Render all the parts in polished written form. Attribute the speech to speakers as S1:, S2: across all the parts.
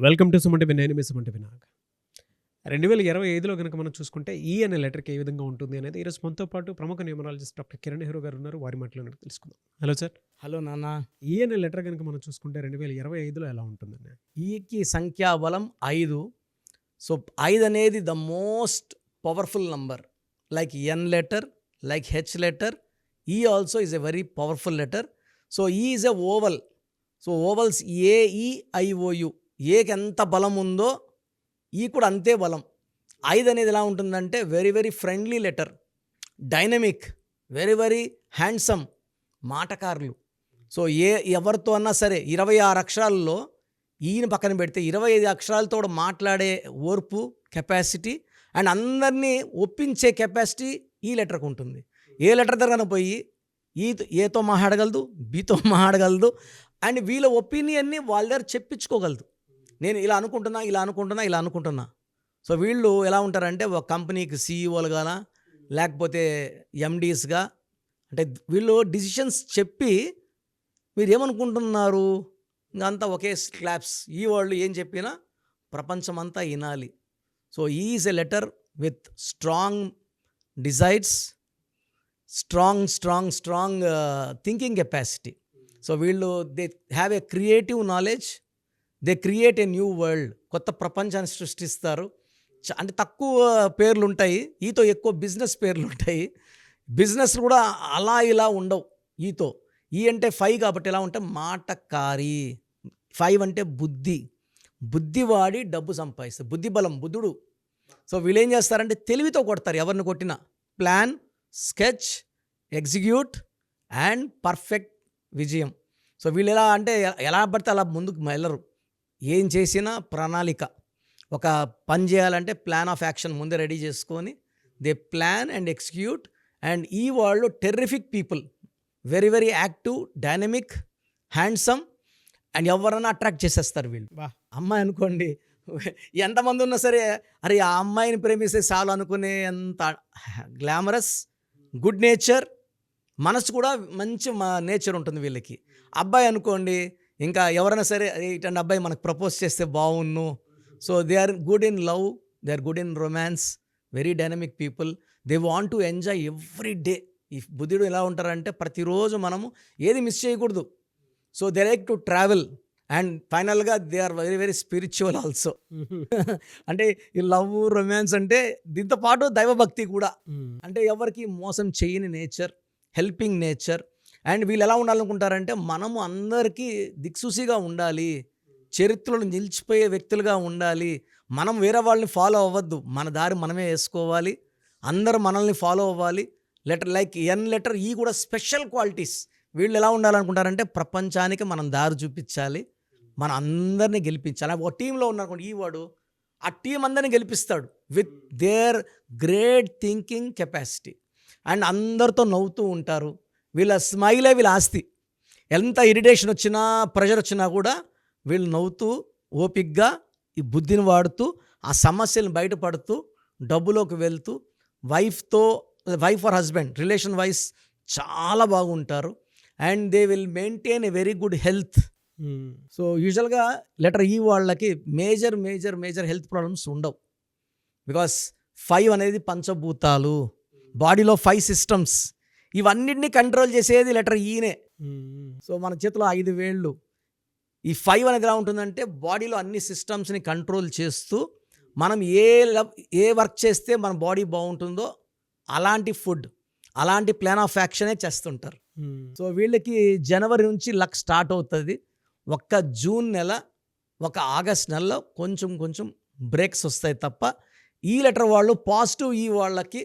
S1: Welcome to Suman TV. నేను మీ Suman TV Nag. 2025లో కనుక మనం చూసుకుంటే ఈ అనే లెటర్కి ఏ విధంగా ఉంటుంది అనేది ఈరోజు మనతో పాటు ప్రముఖ న్యూమరాలజిస్ట్ డాక్టర్ కిరణ్ నెహ్రూ గారు ఉన్నారు. వారి మాటలో తెలుసుకుందాం. Hello sir.
S2: హలో నాన్న.
S1: ఈ అనే లెటర్ కనుక మనం చూసుకుంటే 2025లో ఎలా ఉంటుందండి?
S2: ఈకి సంఖ్యాబలం 5. సో 5 అనేది the most powerful number. Like N letter, like H letter. E also is a very powerful letter. So E is a vowel. So vowels A E I O U, ఏకి ఎంత బలం ఉందో ఈ కూడా అంతే బలం. 5 అనేది ఎలా ఉంటుందంటే very very friendly letter, dynamic, very very handsome, మాటకారులు. సో ఎవరితో అన్నా సరే 26 అక్షరాల్లో ఈయన పక్కన పెడితే 25 అక్షరాలతో కూడా మాట్లాడే ఓర్పు, కెపాసిటీ అండ్ అందరినీ ఒప్పించే కెపాసిటీ ఈ లెటర్కి ఉంటుంది. ఏ లెటర్ దగ్గర పోయి ఏతో మాట్లాడగలదు, బీతో మాట్లాడగలదు అండ్ వీళ్ళ ఒపీనియన్ని వాళ్ళ దగ్గర చెప్పించుకోగలదు. నేను ఇలా అనుకుంటున్నా. సో వీళ్ళు ఎలా ఉంటారంటే ఒక కంపెనీకి సీఈఓలుగానా లేకపోతే ఎండీస్గా, అంటే వీళ్ళు డిసిషన్స్ చెప్పి మీరు ఏమనుకుంటున్నారు ఇంకంతా ఒకే క్లాప్స్. ఈ వాళ్ళు ఏం చెప్పినా ప్రపంచమంతా వినాలి. So is a letter with strong desires, strong thinking capacity. So వీళ్ళు they have a creative knowledge, they create a new world. కొత్త ప్రపంచాన్ని సృష్టిస్తారు. అంటే తక్కువ పేర్లు ఉంటాయి, ఈతో ఎక్కువ బిజినెస్ పేర్లు ఉంటాయి. బిజినెస్ కూడా అలా ఇలా ఉండవు ఈతో. ఈ అంటే 5 కాబట్టి ఎలా ఉంటే మాటకారి. 5 అంటే బుద్ధి వాడి డబ్బు సంపాదిస్తారు. బుద్ధి బలం, బుద్ధుడు. సో వీళ్ళు ఏం చేస్తారంటే తెలివితో కొడతారు ఎవరిని కొట్టినా. Plan, sketch, execute and perfect విజయం. సో వీళ్ళు ఎలా అంటే ఎలా పడితే అలా ముందుకు వెళ్ళరు. ఏం చేసినా ప్రణాళిక. ఒక పని చేయాలంటే ప్లాన్ ఆఫ్ యాక్షన్ ముందే రెడీ చేసుకొని they plan and execute. And ఈ వాళ్ళు terrific people, very very active, dynamic, handsome and ఎవరైనా అట్రాక్ట్ చేసేస్తారు వీళ్ళు. అమ్మాయి అనుకోండి, ఎంతమంది ఉన్నా సరే అరే ఆ అమ్మాయిని ప్రేమిస్తే చాలు అనుకునే అంత గ్లామరస్, గుడ్ నేచర్, మనసు కూడా మంచి నేచర్ ఉంటుంది వీళ్ళకి. అబ్బాయి అనుకోండి, ఇంకా ఎవరైనా సరే ఇటండి అబ్బాయి మనకు ప్రపోజ్ చేస్తే బాగున్ను. So they are good in love, they are good in romance, very dynamic people. They want to enjoy every day. ఈ బుద్ధుడు ఎలా ఉంటారంటే ప్రతిరోజు మనము ఏది మిస్ చేయకూడదు. So they like to travel and ఫైనల్గా they are very very spiritual also. అంటే ఈ లవ్, రొమాన్స్ అంటే దీంతో పాటు దైవభక్తి కూడా. అంటే ఎవరికి మోసం చేయని నేచర్, హెల్పింగ్ నేచర్. అండ్ వీళ్ళు ఎలా ఉండాలనుకుంటారంటే మనము అందరికీ దిక్సూసిగా ఉండాలి, చరిత్రలో నిలిచిపోయే వ్యక్తులుగా ఉండాలి. మనం వేరే వాళ్ళని ఫాలో అవ్వద్దు, మన దారి మనమే వేసుకోవాలి, అందరూ మనల్ని ఫాలో అవ్వాలి. లెటర్ లైక్ ఎన్ లెటర్ ఈ కూడా స్పెషల్ క్వాలిటీస్. వీళ్ళు ఎలా ఉండాలనుకుంటారంటే ప్రపంచానికి మనం దారి చూపించాలి, మన అందరినీ గెలిపించాలి. ఒక టీంలో ఉన్నారనుకోండి, ఈ వాడు ఆ టీం అందరినీ గెలిపిస్తాడు with their great thinking capacity. And అందరితో నవ్వుతూ ఉంటారు. వీళ్ళ స్మైలే వీళ్ళ ఆస్తి. ఎంత ఇరిటేషన్ వచ్చినా, ప్రెషర్ వచ్చినా కూడా వీళ్ళు నవ్వుతూ ఓపిక్గా ఈ బుద్ధిని వాడుతూ ఆ సమస్యలను బయటపడుతూ డబ్బులోకి వెళ్తూ wife or husband relation wise చాలా బాగుంటారు. And they will maintain a very good health. So యూజువల్గా లెటర్ ఈ వాళ్ళకి మేజర్ హెల్త్ ప్రాబ్లమ్స్ ఉండవు. బికాస్ 5 అనేది పంచభూతాలు, బాడీలో 5 సిస్టమ్స్, ఇవన్నిటిని కంట్రోల్ చేసేది లెటర్ ఈనే. సో మన చేతిలో 5 వేళ్ళు. ఈ 5 అనేది ఎలా ఉంటుందంటే బాడీలో అన్ని సిస్టమ్స్ని కంట్రోల్ చేస్తూ మనం ఏ వర్క్ చేస్తే మన బాడీ బాగుంటుందో అలాంటి ఫుడ్, అలాంటి ప్లాన్ ఆఫ్ యాక్షనే చేస్తుంటారు. సో వీళ్ళకి జనవరి నుంచి లక్ స్టార్ట్ అవుతుంది. ఒక్క జూన్ నెల, ఒక ఆగస్ట్ నెలలో కొంచెం బ్రేక్స్ వస్తాయి తప్ప ఈ లెటర్ వాళ్ళు పాజిటివ్. ఈ వాళ్ళకి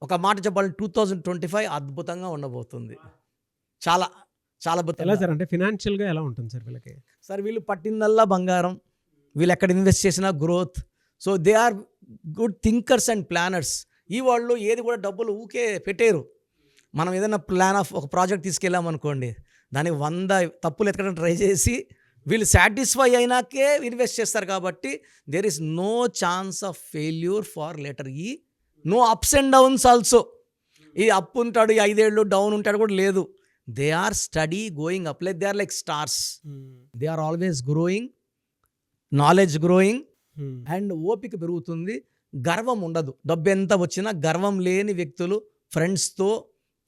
S2: ఒక మాట చెప్పాలంటే 2025 అద్భుతంగా ఉండబోతుంది. చాలా
S1: ఎలా సార్? అంటే ఫినాన్షియల్గా ఎలా ఉంటుంది సార్ వీళ్ళకి?
S2: సార్ వీళ్ళు పట్టిందల్లా బంగారం, వీళ్ళు ఎక్కడ ఇన్వెస్ట్ చేసినా growth. So they are good thinkers and planners. ఈ వాళ్ళు ఏది కూడా డబ్బులు ఊకే పెట్టేరు. మనం ఏదైనా ప్లాన్ ఆఫ్ ఒక ప్రాజెక్ట్ తీసుకెళ్ళామనుకోండి, దానికి 100 తప్పులు ఎత్తడం ట్రై చేసి వీళ్ళు సాటిస్ఫై అయినాకే ఇన్వెస్ట్ చేస్తారు. కాబట్టి there is no chance of failure for letter E. No ups and downs also. E up ఉంటాడు, 5 ఏళ్ళు డౌన్ ఉంటాడు కూడా లేదు. They are steady going up, like they are like stars. They are always growing knowledge growing
S1: hmm.
S2: And ఓపిక పెరుగుతుంది. గర్వం ఉండదు. డబ్బు ఎంత వచ్చినా గర్వం లేని వ్యక్తులు ఫ్రెండ్స్‌తో,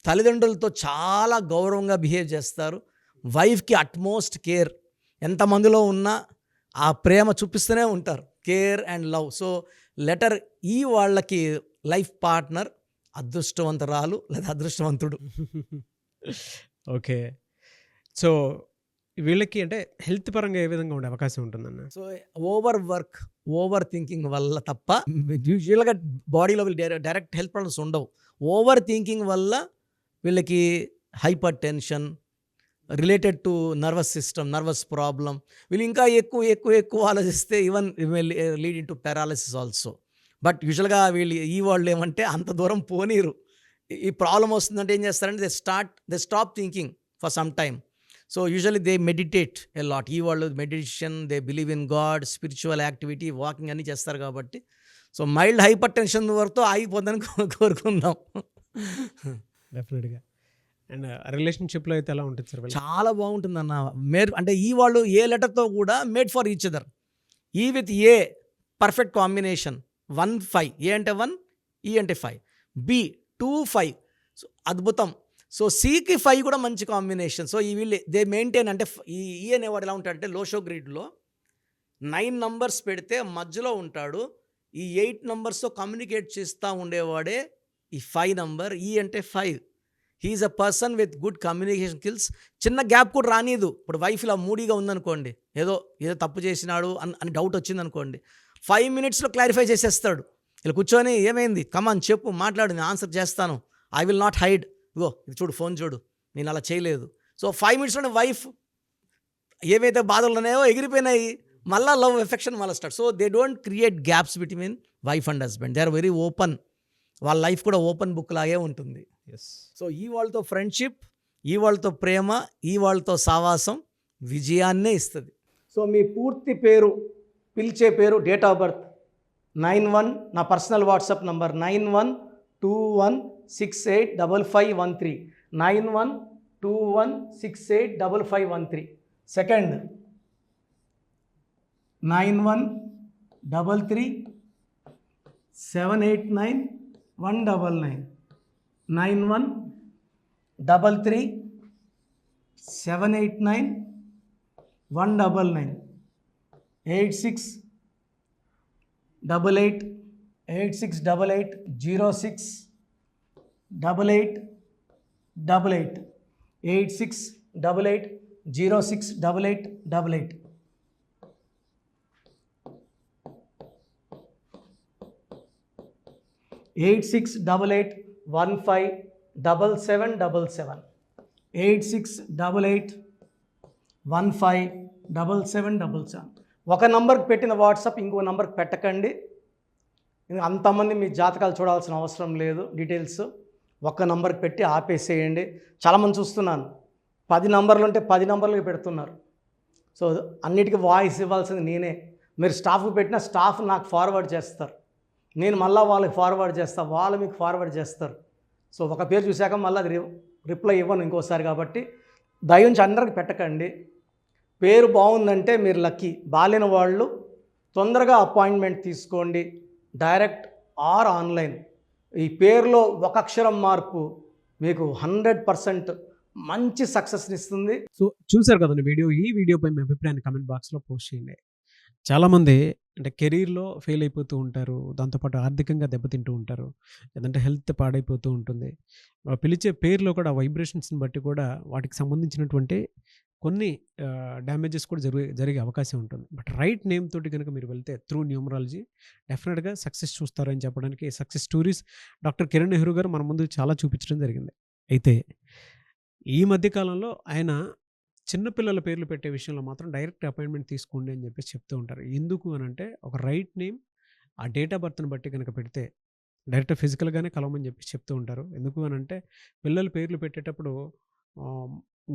S2: తల్లిదండ్రులతో చాలా గౌరవంగా బిహేవ్ చేస్తారు. వైఫ్‌కి అట్‌మోస్ట్ కేర్. ఎంతమందిలో ఉన్నా ఆ ప్రేమ చూపిస్తూనే ఉంటారు. Care and love. So, letter ఈ వాళ్ళకి లైఫ్ పార్ట్నర్ అదృష్టవంతురాలు లేదా అదృష్టవంతుడు.
S1: ఓకే. సో, వీళ్ళకి అంటే హెల్త్ పరంగా ఏ విధంగా ఉండే అవకాశం ఉంటుందన్న?
S2: So, over work, over thinking వల్ల తప్ప యూజువల్‌గా బాడీలో డైరెక్ట్ హెల్త్ ప్రాబ్లమ్స్ ఉండవు. ఓవర్ థింకింగ్ వల్ల వీళ్ళకి hyper tension related to nervous system, nervous problem. వీళ్ళు ఇంకా ఎక్కువ ఆలోచిస్తే even lead into paralysis also. But యూజువల్‌గా వీళ్ళు ఈ వాళ్ళు ఏమంటే అంత దూరం పోనీరు. ఈ ప్రాబ్లమ్ వస్తుందంటే ఏం చేస్తారంటే they stop thinking for some time. So, usually they meditate a lot. ఈ వాళ్ళు meditation, they believe in God, spiritual activity, walking అన్నీ చేస్తారు కాబట్టి. సో, మైల్డ్ హైపర్ టెన్షన్ వరకు ఆగిపోద్దని కోరుకుందాం.
S1: డెఫినెట్‌గా. అండ్ రిలేషన్‌షిప్‌లో అయితే ఎలా ఉంటుంది సార్ వీళ్ళకి?
S2: చాలా బాగుంటుందన్న. అంటే ఈ వాళ్ళు ఏ లెటర్‌తో కూడా మేడ్ ఫర్ ఈచ్ అదర్. ఈ విత్ ఏ పర్ఫెక్ట్ కాంబినేషన్ 1, 5. ఏ అంటే 1, ఈ అంటే 5. బి 2, 5. సో, అద్భుతం. సో, సికి 5 కూడా మంచి కాంబినేషన్. సో, ఈ వీళ్ళు దే మెయింటైన్ అంటే ఈ అనేవాడు ఎలా ఉంటాడంటే లోషో గ్రిడ్‌లో 9 నంబర్స్ పెడితే మధ్యలో ఉంటాడు. ఈ 8 నంబర్స్‌తో కమ్యూనికేట్ చేస్తూ ఉండేవాడే ఈ 5 నంబర్. ఈ అంటే 5. He is a person with good communication skills. చిన్న గ్యాప్ కూడా రానీదు. ఇప్పుడు వైఫ్ ఇలా మూడీగా ఉందనుకోండి, ఏదో తప్పు చేసినాడు అని డౌట్ వచ్చిందనుకోండి, 5 మినిట్స్లో క్లారిఫై చేసేస్తాడు. ఇలా కూర్చొని ఏమైంది, కమాన్ చెప్పు, మాట్లాడు, నేను ఆన్సర్ చేస్తాను, ఐ విల్ నాట్ హైడ్, ఇగో ఇది చూడు, ఫోన్ చూడు, నేను అలా చేయలేదు. సో 5 మినిట్స్లోనే వైఫ్ ఏవైతే బాధలు ఉన్నాయో ఎగిరిపోయినాయి. మళ్ళీ లవ్ ఎఫెక్షన్ మళ్ళీ start. So they don't create gaps between wife and husband. They are very open. వాళ్ళ లైఫ్ కూడా ఓపెన్ బుక్ లాగే ఉంటుంది.
S1: యెస్.
S2: సో ఈ వాళ్ళతో ఫ్రెండ్షిప్, ఈ వాళ్ళతో ప్రేమ, ఈ వాళ్ళతో సావాసం విజయాన్నే ఇస్తుంది. సో మీ పూర్తి పేరు, పిలిచే పేరు, డేట్ ఆఫ్ బర్త్ 91, నా పర్సనల్ వాట్సాప్ నంబర్ 9121685513, 9121685513. సెకండ్ 9133789199, 9133789199, 868886880688, 8688068888. 8688157777, 8688157777. ఒక నంబర్కి పెట్టిన వాట్సాప్ ఇంకో నంబర్కి పెట్టకండి. అంతమంది మీ జాతకాలు చూడాల్సిన అవసరం లేదు. డీటెయిల్స్ ఒక్క నంబర్కి పెట్టి ఆపేసేయండి. చాలామంది చూస్తున్నాను 10 నంబర్లు ఉంటే 10 నంబర్లకి పెడుతున్నారు. సో అన్నిటికీ వాయిస్ ఇవ్వాల్సింది నేనే. మీరు స్టాఫ్కి పెట్టినా స్టాఫ్ నాకు ఫార్వర్డ్ చేస్తారు, నేను మళ్ళీ వాళ్ళకి ఫార్వర్డ్ చేస్తాను, వాళ్ళు మీకు ఫార్వర్డ్ చేస్తారు. సో ఒక పేరు చూశాక మళ్ళీ అది రిప్లై ఇవ్వను ఇంకోసారి. కాబట్టి దయించి అందరికి పెట్టకండి. పేరు బాగుందంటే మీరు లక్కీ. బాలేని వాళ్ళు తొందరగా అపాయింట్మెంట్ తీసుకోండి, డైరెక్ట్ ఆర్ ఆన్లైన్. ఈ పేరులో ఒక అక్షరం మార్పు మీకు 100% మంచి సక్సెస్ని ఇస్తుంది.
S1: సో చూసారు కదండి వీడియో. ఈ వీడియోపై మీ అభిప్రాయాన్ని కామెంట్ బాక్స్లో పోస్ట్ చేయండి. చాలామంది అంటే కెరీర్లో ఫెయిల్ అయిపోతూ ఉంటారు, దాంతోపాటు ఆర్థికంగా దెబ్బతింటూ ఉంటారు, లేదంటే హెల్త్ పాడైపోతూ ఉంటుంది. పిలిచే పేరులో కూడా వైబ్రేషన్స్ని బట్టి కూడా వాటికి సంబంధించినటువంటి కొన్ని డ్యామేజెస్ కూడా జరిగే అవకాశం ఉంటుంది. బట్ రైట్ నేమ్ తోటి కనుక మీరు వెళ్తే త్రూ న్యూమరాలజీ డెఫినెట్గా సక్సెస్ చూస్తారని చెప్పడానికి success stories doctor Kiran Nehru గారు మన ముందు చాలా చూపించడం జరిగింది. అయితే ఈ మధ్యకాలంలో ఆయన చిన్నపిల్లల పేర్లు పెట్టే విషయంలో మాత్రం డైరెక్ట్ అపాయింట్మెంట్ తీసుకోండి అని చెప్పేసి చెప్తూ ఉంటారు. ఎందుకు అని అంటే ఒక రైట్ నేమ్ ఆ డేట్ ఆఫ్ బర్త్ని బట్టి కనుక పెడితే డైరెక్ట్ ఫిజికల్గానే కలవమని చెప్పి చెప్తూ ఉంటారు. ఎందుకు అని అంటే పిల్లల పేర్లు పెట్టేటప్పుడు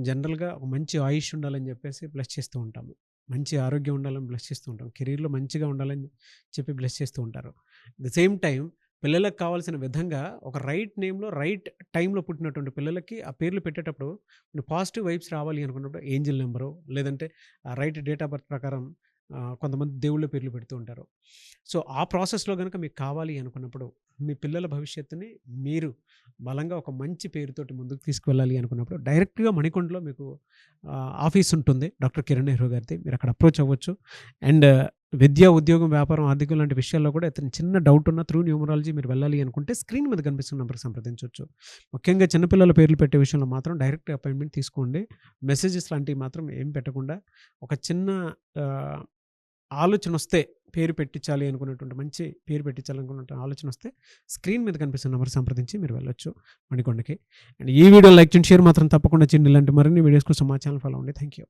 S1: జనరల్గా ఒక మంచి ఆయుష్ ఉండాలని చెప్పేసి బ్లెస్ చేస్తూ ఉంటాము, మంచి ఆరోగ్యం ఉండాలని బ్లెస్ చేస్తూ ఉంటాం, కెరీర్లో మంచిగా ఉండాలని చెప్పి బ్లెస్ చేస్తూ ఉంటారు. ద సేమ్ టైం పిల్లలకు కావాల్సిన విధంగా ఒక రైట్ నేమ్లో రైట్ టైంలో పుట్టినటువంటి పిల్లలకి ఆ పేర్లు పెట్టేటప్పుడు పాజిటివ్ వైబ్స్ రావాలి అనుకున్నప్పుడు ఏంజిల్ నెంబరు లేదంటే రైట్ డేట్ ఆఫ్ బర్త్ ప్రకారం కొంతమంది దేవుళ్ళ పేర్లు పెడుతూ ఉంటారు. సో, ఆ ప్రాసెస్‌లో గనుక మీకు కావాలి అనుకున్నప్పుడు, మీ పిల్లల భవిష్యత్తుని మీరు బలంగా ఒక మంచి పేరుతోటి ముందుకు తీసుకువెళ్ళాలి అనుకున్నప్పుడు, డైరెక్ట్‌గా మణికొండలో మీకు ఆఫీస్ ఉంటుంది. డాక్టర్ కిరణ్ నెహ్రూ గారిది. మీరక్కడ అప్రోచ్ అవ్వచ్చు. అండ్ విద్య, ఉద్యోగం, వ్యాపారం, ఆర్థికం లాంటి విషయాల్లో కూడా ఏదైనా చిన్న డౌట్ ఉన్నా త్రూ న్యూమరాలజీ మీరు వెళ్ళాలి అనుకుంటే స్క్రీన్ మీద కనిపిస్తున్న నంబర్‌కి సంప్రదించొచ్చు. ముఖ్యంగా చిన్న పిల్లల పేర్లు పెట్టే విషయంలో మాత్రం డైరెక్ట్ అపాయింట్‌మెంట్ తీసుకోండి. మెసేజెస్ లాంటివి మాత్రం ఏం పెట్టకుండా ఒక చిన్న ఆహ్, ఆలోచనొస్తే పేరు పెట్టించాలి అనుకున్నటువంటి మంచి పేరు పెట్టించాలనుకున్న ఆలోచనొస్తే స్క్రీన్ మీద కనిపిస్తున్న నంబర్ సంప్రదించి మీరు వెళ్ళొచ్చు మణికొండకి. అండ్ ఈ వీడియో లైక్ చేయండి, షేర్ మాత్రం తప్పకుండా చేయండి. ఇలాంటి మరిన్ని వీడియోస్ కోసం మా ఛానల్ ఫాలో అవ్వండి. Thank you.